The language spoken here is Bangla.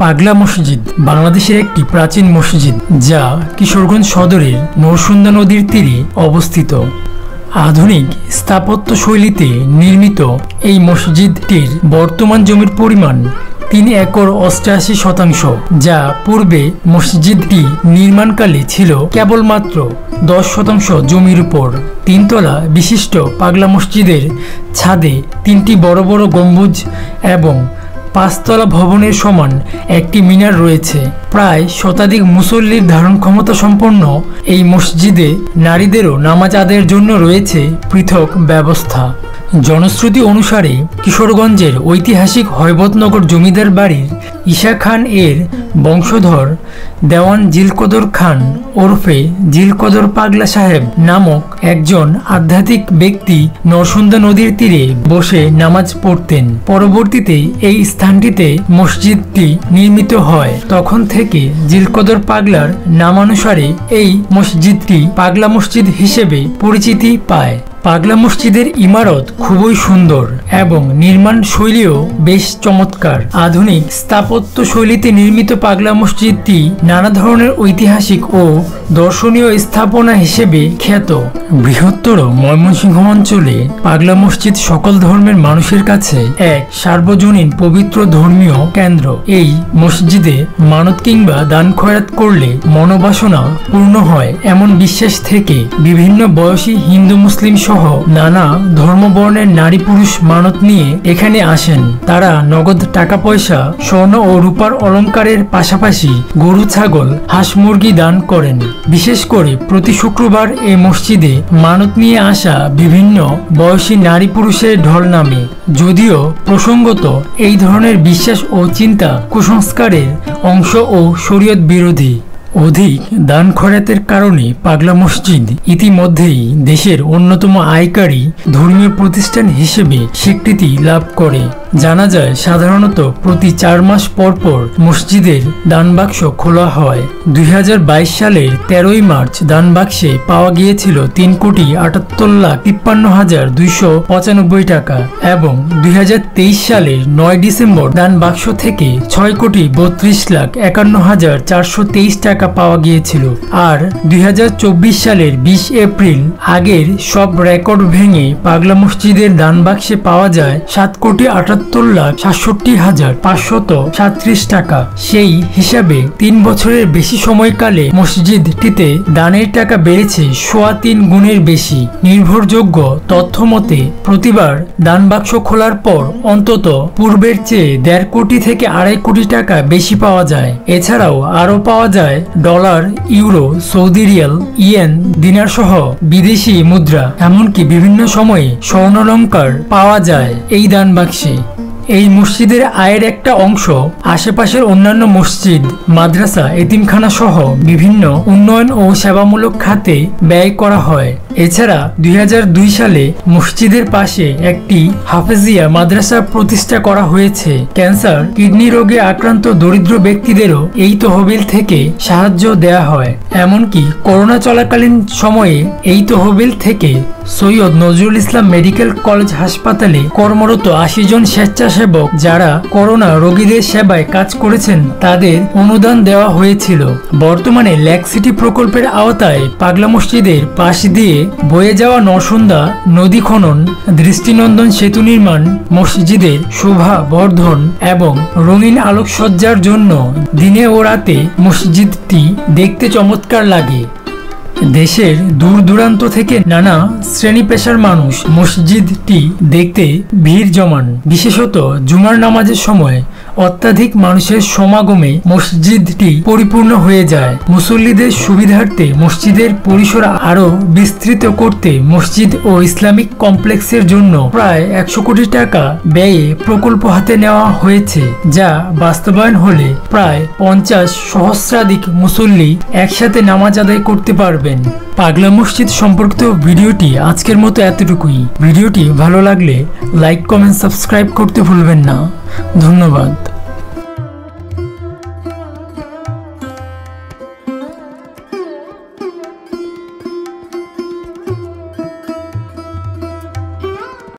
পাগলা মসজিদ বাংলাদেশের একটি প্রাচীন মসজিদ যা কিশোরগঞ্জ সদরের নরসুন্দা নদীর তীরে অবস্থিত। আধুনিক স্থাপত্য শৈলীতে নির্মিত এই মসজিদটির বর্তমান জমির পরিমাণ 3 একর 88 শতাংশ, যা পূর্বে মসজিদটি নির্মাণকালে ছিল কেবলমাত্র 10 শতাংশ জমির উপর। 3 তলা বিশিষ্ট পাগলা মসজিদের ছাদে 3টি বড় বড় গম্বুজ এবং 5 তলা ভবনের সমান একটি মিনার রয়েছে। প্রায় শতাধিক মুসল্লির ধারণ ক্ষমতা সম্পন্ন এই মসজিদে নারীদেরও নামাজ আদায়ের জন্য রয়েছে পৃথক ব্যবস্থা। জনশ্রুতি অনুসারে কিশোরগঞ্জের ঐতিহাসিক হৈবতনগর জমিদার বাড়ির ঈশা খান এর বংশধর দেওয়ান জিলকদর খান ওরফে জিলকদর পাগলা সাহেব নামক একজন আধ্যাত্মিক ব্যক্তি নরসুন্দা নদীর তীরে বসে নামাজ পড়তেন। পরবর্তীতে এই স্থানটিতে মসজিদটি নির্মিত হয়। তখন থেকে জিলকদর পাগলার নামানুসারে এই মসজিদটি পাগলা মসজিদ হিসেবে পরিচিতি পায়। পাগলা মসজিদের ইমারত খুবই সুন্দর এবং নির্মাণ শৈলীও বেশ চমৎকার। আধুনিক স্থাপত্য শৈলীতে নির্মিত পাগলা মসজিদটি নানা ধরনের ঐতিহাসিক ও দর্শনীয় স্থাপনা হিসেবে খ্যাত। বৃহত্তর ময়মনসিংহ অঞ্চলে পাগলা মসজিদ সকল ধর্মের মানুষের কাছে এক সার্বজনীন পবিত্র ধর্মীয় কেন্দ্র। এই মসজিদে মানত কিংবা দান খয়রাত করলে মনোবাসনা পূর্ণ হয় এমন বিশ্বাস থেকে বিভিন্ন বয়সী হিন্দু মুসলিম সহ নানা ধর্মবর্ণের নারী পুরুষ মানত নিয়ে এখানে আসেন। তারা নগদ টাকা পয়সা, স্বর্ণ ও রূপার অলংকারের পাশাপাশি গরু, ছাগল, হাঁস, মুরগি দান করেন। বিশেষ করে প্রতি শুক্রবার এই মসজিদে মানত নিয়ে আসা বিভিন্ন বয়সী নারী পুরুষের ঢল নামে। যদিও প্রসঙ্গত এই ধরনের বিশ্বাস ও চিন্তা কুসংস্কারের অংশ ও শরীয়ত বিরোধী। অধিক দান খয়রাতের কারণে পাগলা মসজিদ ইতিমধ্যেই দেশের অন্যতম আয়কারী ধর্মীয় প্রতিষ্ঠান হিসেবে স্বীকৃতি লাভ করে। জানা যায় সাধারণত প্রতি 4 মাস পর পর মসজিদের দান বাক্স খোলা হয়। 2022 সালের 13ই মার্চ দান বাক্সে পাওয়া গিয়েছিল 3,58,53,295 টাকা এবং 2023 সালের 9 ডিসেম্বর দান বাক্স থেকে 6,32,51,423 টাকা পাওয়া গিয়েছিল। আর 2024 সালের 20 এপ্রিল আগের সব রেকর্ড ভেঙে পাগলা মসজিদের দান বাক্সে পাওয়া যায় 7,68,67,537 টাকা। সেই হিসাবে 3 বছরের বেশি সময়কালে মসজিদটিতে দানের টাকা বেড়েছে 3.25 গুণের বেশি। নির্ভরযোগ্য তথ্য মতে প্রতিবার দান বাক্স খোলার পর অন্তত পূর্বের চেয়ে 1.5 কোটি থেকে 2.5 কোটি টাকা বেশি পাওয়া যায়। এছাড়াও আরও পাওয়া যায় dollar, euro, Saudi riyal, yen, dinar সহ বিদেশি মুদ্রা, এমনকি বিভিন্ন সময়ে স্বর্ণালংকার পাওয়া যায় এই দান বাক্সে। এই মসজিদের আয়ের একটা অংশ আশেপাশের অন্যান্য মসজিদ, মাদ্রাসা, এতিমখানা সহ বিভিন্ন উন্নয়ন ও সেবামূলক খাতে ব্যয় করা হয়। এছাড়া 2002 সালে মসজিদের পাশে একটি হাফেজিয়া মাদ্রাসা প্রতিষ্ঠা করা হয়েছে। ক্যান্সার, কিডনি রোগে আক্রান্ত দরিদ্র ব্যক্তিদেরও এই তহবিল থেকে সাহায্য দেয়া হয়। এমনকি করোনা চলাকালীন সময়ে এই তহবিল থেকে সৈয়দ নজরুল ইসলাম মেডিকেল কলেজ হাসপাতালে কর্মরত 80 জন স্বেচ্ছাসেবক যারা করোনা রোগীদের সেবায় কাজ করেছেন তাদের অনুদান দেওয়া হয়েছিল। বর্তমানে লেক সিটি প্রকল্পের আওতায় পাগলা মসজিদের পাশ দিয়ে বয়ে যাওয়া নরসুন্দা নদী খনন, দৃষ্টিনন্দন সেতু নির্মাণ, মসজিদের শোভা বর্ধন এবং রঙিন আলোকসজ্জার জন্য দিনে ও রাতে মসজিদটি দেখতে চমৎকার লাগে। দেশের দূর দূরান্ত থেকে নানা শ্রেণী পেশার মানুষ মসজিদটি দেখতে ভিড় জমান। বিশেষত জুমার নামাজের সময় অত্যাধিক মানুষের সমাগমে মসজিদটি পরিপূর্ণ হয়ে যায়। মুসল্লিদের সুবিধার্থে মসজিদের পরিসর আরও বিস্তৃত করতে মসজিদ ও ইসলামিক কমপ্লেক্সের জন্য প্রায় 100 কোটি টাকা ব্যয়ে প্রকল্প হাতে নেওয়া হয়েছে, যা বাস্তবায়ন হলে প্রায় 50 সহস্রাধিক মুসল্লি একসাথে নামাজ আদায় করতে পারবেন। পাগলা মসজিদ সম্পর্কিত ভিডিওটি আজকের মতো এতটুকুই। ভিডিওটি ভালো লাগলে লাইক, কমেন্ট, সাবস্ক্রাইব করতে ভুলবেন না। ধন্যবাদ।